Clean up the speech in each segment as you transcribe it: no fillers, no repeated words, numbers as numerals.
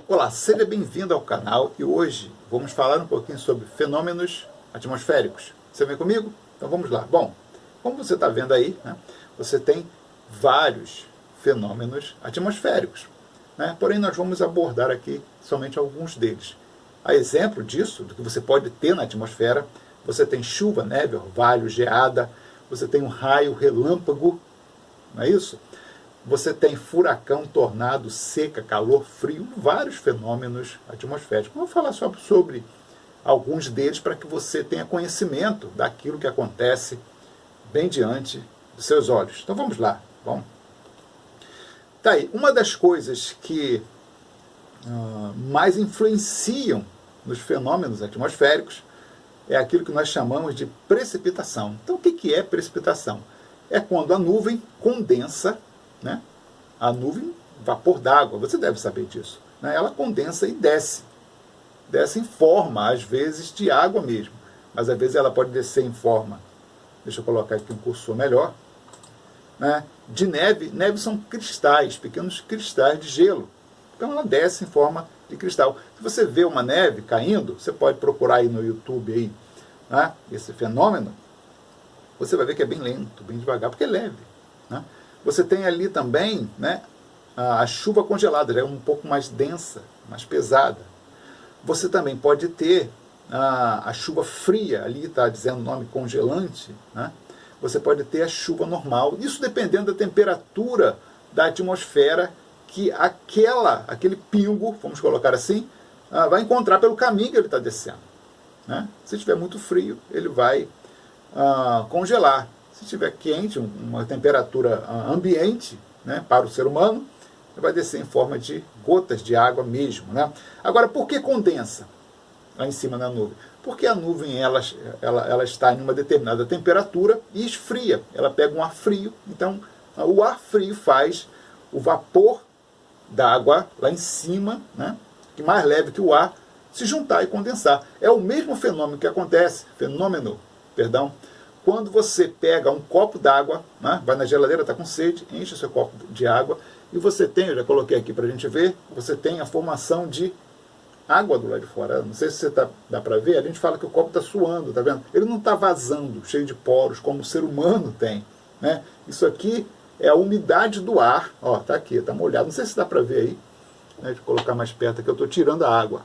Olá, seja bem-vindo ao canal e hoje vamos falar um pouquinho sobre fenômenos atmosféricos. Você vem comigo? Então vamos lá. Bom, como você está vendo aí, né, você tem vários fenômenos atmosféricos, né, porém nós vamos abordar aqui somente alguns deles. A exemplo disso, do que você pode ter na atmosfera, você tem chuva, neve, orvalho, geada, você tem um raio, relâmpago, não é isso? Você tem furacão, tornado, seca, calor, frio, vários fenômenos atmosféricos. Vou falar só sobre alguns deles para que você tenha conhecimento daquilo que acontece bem diante dos seus olhos. Então vamos lá. Bom, tá aí. Uma das coisas que mais influenciam nos fenômenos atmosféricos é aquilo que nós chamamos de precipitação. Então o que é precipitação? É quando a nuvem condensa, né? A nuvem, vapor d'água, você deve saber disso, né? Ela condensa e desce em forma, às vezes, de água mesmo, mas às vezes ela pode descer em forma, deixa eu colocar aqui um cursor melhor, né? De neve. Neve são cristais, pequenos cristais de gelo, então ela desce em forma de cristal. Se você vê uma neve caindo, você pode procurar aí no YouTube aí, né, esse fenômeno, você vai ver que é bem lento, bem devagar, porque é leve, né? Você tem ali também, né, a chuva congelada, ela é um pouco mais densa, mais pesada. Você também pode ter a chuva fria, ali está dizendo o nome congelante, né? Você pode ter a chuva normal, isso dependendo da temperatura da atmosfera que aquele pingo, vamos colocar assim, vai encontrar pelo caminho que ele está descendo, né? Se estiver muito frio, ele vai congelar. Se estiver quente, uma temperatura ambiente, né, para o ser humano, vai descer em forma de gotas de água mesmo, né? Agora, por que condensa lá em cima na nuvem? Porque a nuvem ela está em uma determinada temperatura e esfria. Ela pega um ar frio, então o ar frio faz o vapor da água lá em cima, né, que mais leve que o ar, se juntar e condensar. É o mesmo fenômeno que acontece, quando você pega um copo d'água, né, vai na geladeira, está com sede, enche o seu copo de água, e você tem, eu já coloquei aqui para a gente ver, você tem a formação de água do lado de fora. Não sei se dá para ver, a gente fala que o copo está suando, tá vendo? Ele não está vazando, cheio de poros, como o ser humano tem, né? Isso aqui é a umidade do ar, ó, tá aqui, tá molhado, não sei se dá para ver aí, né, deixa eu colocar mais perto aqui, eu estou tirando a água.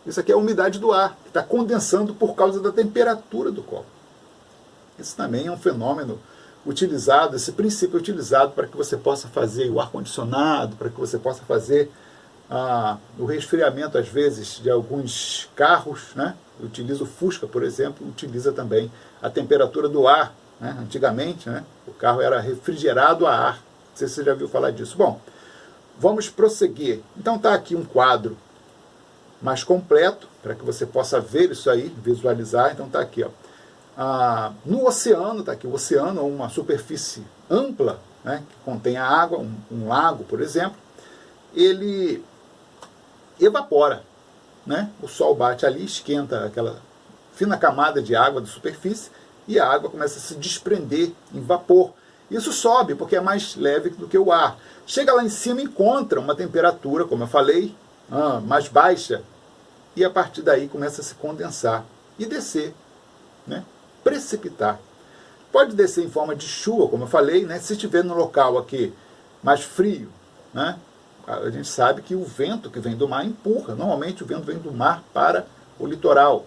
Isso aqui é a umidade do ar, que está condensando por causa da temperatura do copo. Isso também é um fenômeno utilizado, esse princípio é utilizado para que você possa fazer o ar-condicionado, para que você possa fazer o resfriamento, às vezes, de alguns carros, né? Utiliza o Fusca, por exemplo, utiliza também a temperatura do ar, né? Antigamente, né, o carro era refrigerado a ar. Não sei se você já viu falar disso. Bom, vamos prosseguir. Então está aqui um quadro mais completo, para que você possa ver isso aí, visualizar. Então está aqui, ó. No oceano, está aqui o oceano, uma superfície ampla, né, que contém a água, um lago, por exemplo, ele evapora, né? O sol bate ali, esquenta aquela fina camada de água da superfície e a água começa a se desprender em vapor. Isso sobe porque é mais leve do que o ar. Chega lá em cima e encontra uma temperatura, como eu falei, mais baixa, e a partir daí começa a se condensar e descer, né? Precipitar. Pode descer em forma de chuva, como eu falei, né? Se estiver no local aqui mais frio, né, a gente sabe que o vento que vem do mar empurra. Normalmente o vento vem do mar para o litoral.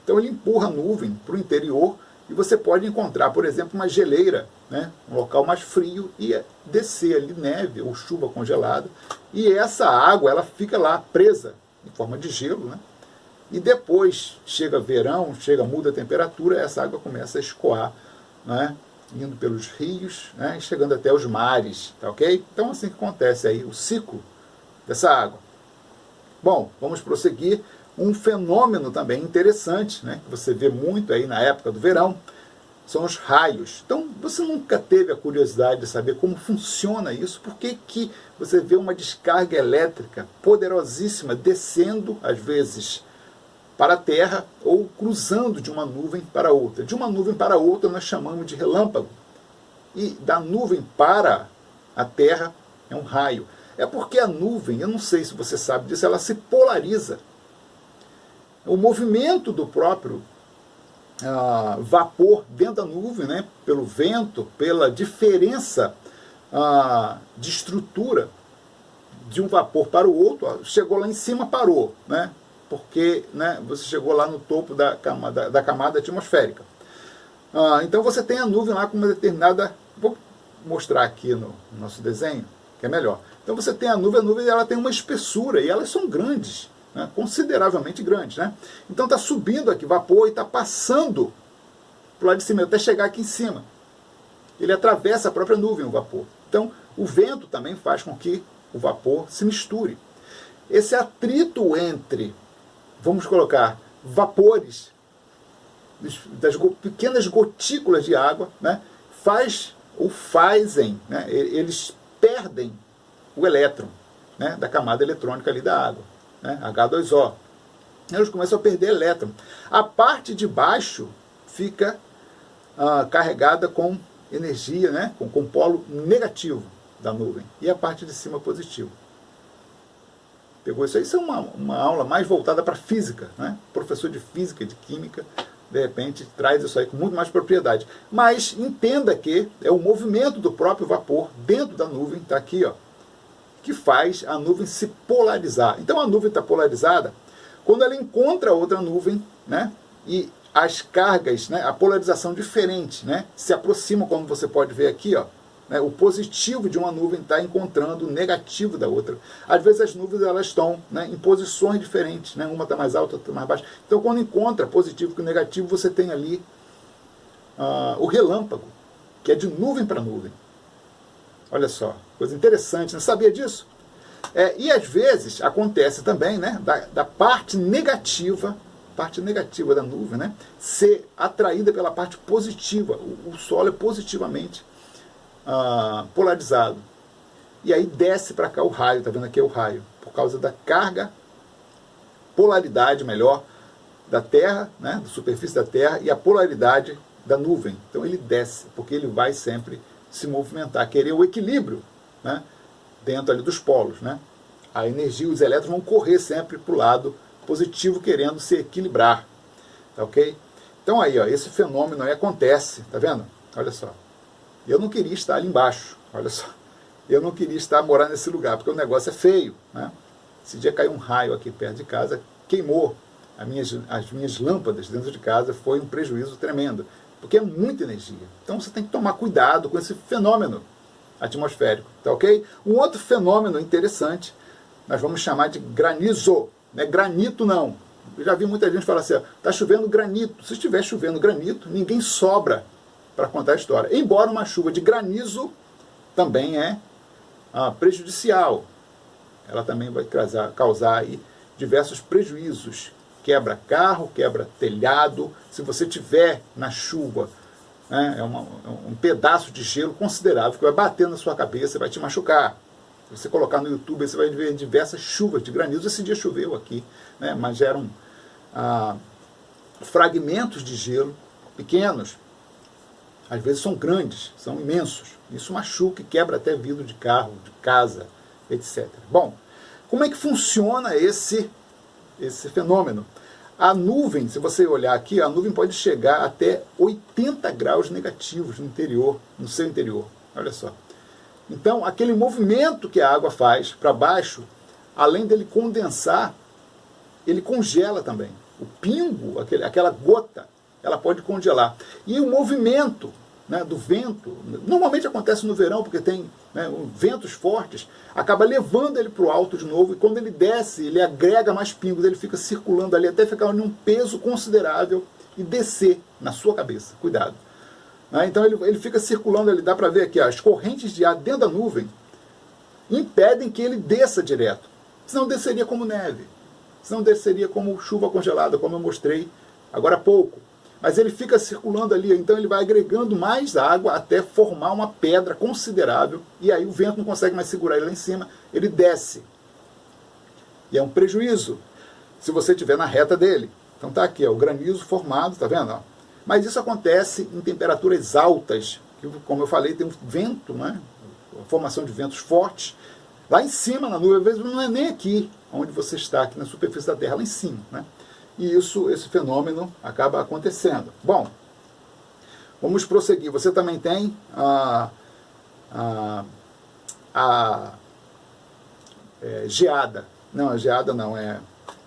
Então ele empurra a nuvem para o interior e você pode encontrar, por exemplo, uma geleira, né, um local mais frio, e descer ali neve ou chuva congelada. E essa água ela fica lá presa em forma de gelo, né? E depois chega verão, muda a temperatura, essa água começa a escoar, né, indo pelos rios, né, e chegando até os mares, tá ok? Então assim que acontece aí o ciclo dessa água. Bom, vamos prosseguir. Um fenômeno também interessante, né, que você vê muito aí na época do verão, são os raios. Então, você nunca teve a curiosidade de saber como funciona isso? Por que que você vê uma descarga elétrica poderosíssima descendo, às vezes, para a Terra, ou cruzando de uma nuvem para outra? De uma nuvem para outra nós chamamos de relâmpago. E da nuvem para a Terra é um raio. É porque a nuvem, eu não sei se você sabe disso, ela se polariza. O movimento do próprio vapor dentro da nuvem, né, pelo vento, pela diferença de estrutura de um vapor para o outro, chegou lá em cima, parou, né, porque, né, você chegou lá no topo da camada atmosférica. Então você tem a nuvem lá com uma determinada... Vou mostrar aqui no nosso desenho, que é melhor. Então você tem a nuvem ela tem uma espessura, e elas são grandes, né, consideravelmente grandes. Né? Então está subindo aqui vapor e está passando para o lado de cima, até chegar aqui em cima. Ele atravessa a própria nuvem, o vapor. Então o vento também faz com que o vapor se misture. Esse atrito entre, vamos colocar, vapores, das pequenas gotículas de água, né, fazem, né, eles perdem o elétron, né, da camada eletrônica ali da água, né, H2O. Eles começam a perder elétron. A parte de baixo fica carregada com energia, né, com polo negativo da nuvem, e a parte de cima positivo. Pegou isso aí? Isso é uma aula mais voltada para física, né? Professor de física, de química, de repente traz isso aí com muito mais propriedade. Mas entenda que é o movimento do próprio vapor dentro da nuvem, está aqui, ó, que faz a nuvem se polarizar. Então a nuvem está polarizada quando ela encontra outra nuvem, né, e as cargas, né, a polarização diferente, né, se aproximam, como você pode ver aqui, ó, né, o positivo de uma nuvem está encontrando o negativo da outra. Às vezes as nuvens elas estão, né, em posições diferentes, né, uma está mais alta, outra está mais baixa. Então quando encontra positivo com negativo, você tem ali o relâmpago, que é de nuvem para nuvem. Olha só, coisa interessante, não sabia disso? E às vezes acontece também, né, da parte negativa da nuvem, né, ser atraída pela parte positiva. O solo é positivamente polarizado. E aí desce para cá o raio, tá vendo aqui é o raio, por causa da carga, polaridade melhor, da Terra, né, da superfície da Terra, e a polaridade da nuvem. Então ele desce, porque ele vai sempre se movimentar, querer o equilíbrio, né, dentro ali dos polos, né? A energia, os elétrons vão correr sempre para o lado positivo, querendo se equilibrar, tá ok? Então aí, ó, esse fenômeno aí acontece, tá vendo? Olha só. Eu não queria estar ali embaixo, olha só. Eu não queria morar nesse lugar, porque o negócio é feio, né? Esse dia caiu um raio aqui perto de casa, queimou as minhas lâmpadas dentro de casa, foi um prejuízo tremendo, porque é muita energia. Então você tem que tomar cuidado com esse fenômeno atmosférico, tá ok? Um outro fenômeno interessante, nós vamos chamar de granizo, não é granito não. Eu já vi muita gente falar assim, está chovendo granito. Se estiver chovendo granito, ninguém sobra para contar a história. Embora uma chuva de granizo também é prejudicial. Ela também vai causar aí diversos prejuízos. Quebra carro, quebra telhado. Se você tiver na chuva, né, um pedaço de gelo considerável que vai bater na sua cabeça, vai te machucar. Se você colocar no YouTube, você vai ver diversas chuvas de granizo. Esse dia choveu aqui, né, mas eram fragmentos de gelo pequenos. Às vezes são grandes, são imensos. Isso machuca e quebra até vidro de carro, de casa, etc. Bom, como é que funciona esse fenômeno? A nuvem, se você olhar aqui, a nuvem pode chegar até 80 graus negativos no interior, no seu interior. Olha só. Então, aquele movimento que a água faz para baixo, além dele condensar, ele congela também. O pingo, aquela gota, ela pode congelar. E o movimento, né, do vento, normalmente acontece no verão, porque tem, né, ventos fortes, acaba levando ele para o alto de novo, e quando ele desce, ele agrega mais pingos, ele fica circulando ali, até ficar em um peso considerável e descer na sua cabeça. Cuidado. Então ele fica circulando ali, dá para ver aqui, as correntes de ar dentro da nuvem impedem que ele desça direto. Senão desceria como neve, senão desceria como chuva congelada, como eu mostrei agora há pouco. Mas ele fica circulando ali, então ele vai agregando mais água até formar uma pedra considerável, e aí o vento não consegue mais segurar ele lá em cima, ele desce. E é um prejuízo se você estiver na reta dele. Então tá aqui, ó, o granizo formado, tá vendo? Ó? Mas isso acontece em temperaturas altas, que, como eu falei, tem um vento, né? A formação de ventos fortes, lá em cima na nuvem, às vezes não é nem aqui, onde você está, aqui na superfície da Terra, lá em cima, né? E esse fenômeno acaba acontecendo. Bom, vamos prosseguir. Você também tem geada. Não, a geada não,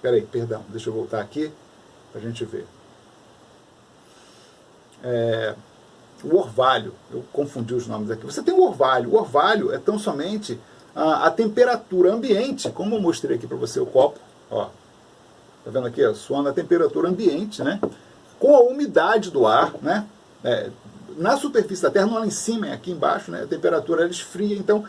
Peraí, perdão, deixa eu voltar aqui para a gente ver. O orvalho, eu confundi os nomes aqui. Você tem o orvalho. O orvalho é tão somente a temperatura ambiente, como eu mostrei aqui para você o copo, ó. Tá vendo aqui, ó, suando a temperatura ambiente, né? Com a umidade do ar, né? Na superfície da Terra, não é lá em cima, é aqui embaixo, né? A temperatura ela esfria, então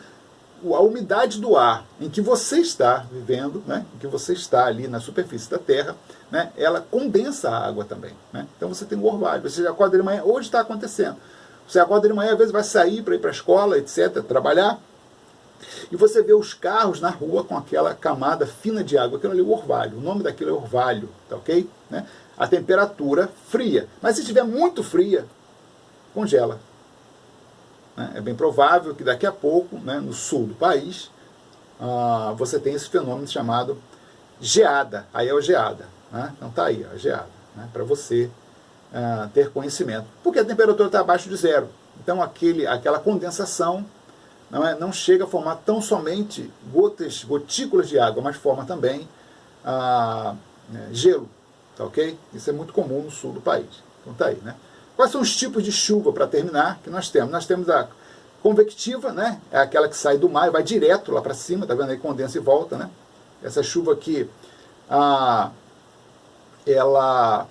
a umidade do ar em que você está vivendo, né? Em que você está ali na superfície da Terra, né? Ela condensa a água também, né? Então você tem o orvalho, você acorda de manhã, hoje está acontecendo. Você acorda de manhã, às vezes vai sair para ir para a escola, etc., trabalhar, e você vê os carros na rua com aquela camada fina de água, aquilo ali é o orvalho, o nome daquilo é orvalho, tá ok? Né? A temperatura fria, mas se estiver muito fria, congela. Né? É bem provável que daqui a pouco, né, no sul do país, você tem esse fenômeno chamado geada, aí é o geada, né? Então tá aí, a geada, né, para você ter conhecimento, porque a temperatura está abaixo de zero, então aquela condensação não chega a formar tão somente gotículas de água, mas forma também gelo, tá ok? Isso é muito comum no sul do país. Então tá aí, né? Quais são os tipos de chuva, para terminar, que nós temos? Nós temos a convectiva, né? É aquela que sai do mar e vai direto lá para cima, tá vendo aí? Condensa e volta, né? Essa chuva aqui, ela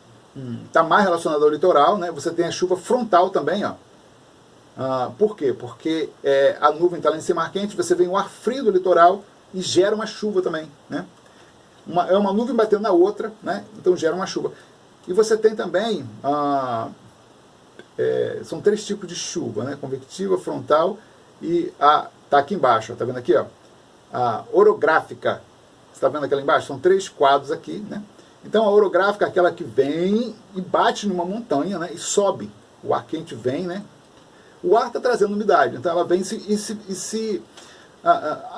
está mais relacionada ao litoral, né? Você tem a chuva frontal também, ó. Por quê? Porque a nuvem está lá em cima, ar quente, você vem o ar frio do litoral e gera uma chuva também, né? É uma nuvem batendo na outra, né? Então gera uma chuva. E você tem também, são 3 tipos de chuva, né? Convectiva, frontal e tá aqui embaixo, ó, tá vendo aqui, ó? A orográfica, você está vendo aquela embaixo? São 3 quadros aqui, né? Então a orográfica é aquela que vem e bate numa montanha, né? E sobe, o ar quente vem, né? O ar está trazendo umidade, então ela vem e se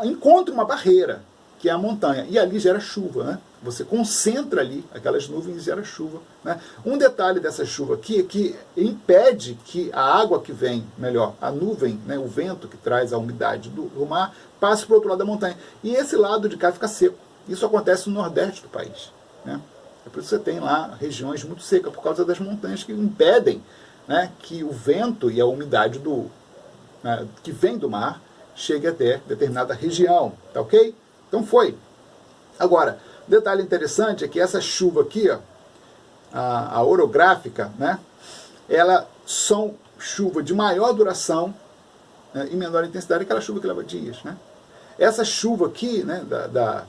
encontra uma barreira, que é a montanha, e ali gera chuva, né? Você concentra ali aquelas nuvens e gera chuva, né? Um detalhe dessa chuva aqui é que impede que a água que vem, melhor, a nuvem, né, o vento que traz a umidade do mar, passe para o outro lado da montanha. E esse lado de cá fica seco. Isso acontece no nordeste do país, né? É por isso que você tem lá regiões muito secas, por causa das montanhas que impedem, né, que o vento e a umidade que vem do mar chegue até determinada região, tá ok? Então foi. Agora, detalhe interessante é que essa chuva aqui, ó, a orográfica, né, elas são chuva de maior duração, né, e menor intensidade, aquela chuva que leva dias, né? Essa chuva aqui, né, da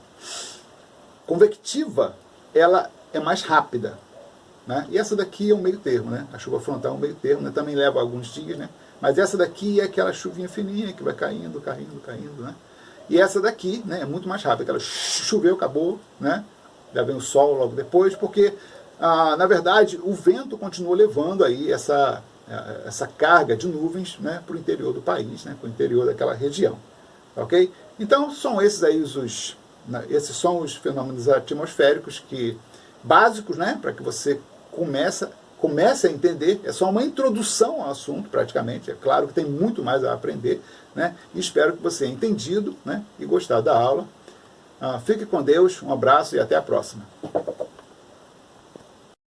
convectiva, ela é mais rápida, né? E essa daqui é um meio termo, né? A chuva frontal é um meio termo, né? Também leva alguns dias, né? Mas essa daqui é aquela chuvinha fininha que vai caindo, né? E essa daqui, né, é muito mais rápida. Aquela choveu, acabou, né? Já vem o sol logo depois, porque, na verdade, o vento continua levando aí essa carga de nuvens, né, para o interior do país, né, para o interior daquela região. Ok? Então, são esses aí esses são os fenômenos atmosféricos básicos, né, para que você comece a entender. É só uma introdução ao assunto, praticamente. É claro que tem muito mais a aprender, né? E espero que você tenha entendido, né, e gostado da aula. Fique com Deus, um abraço e até a próxima.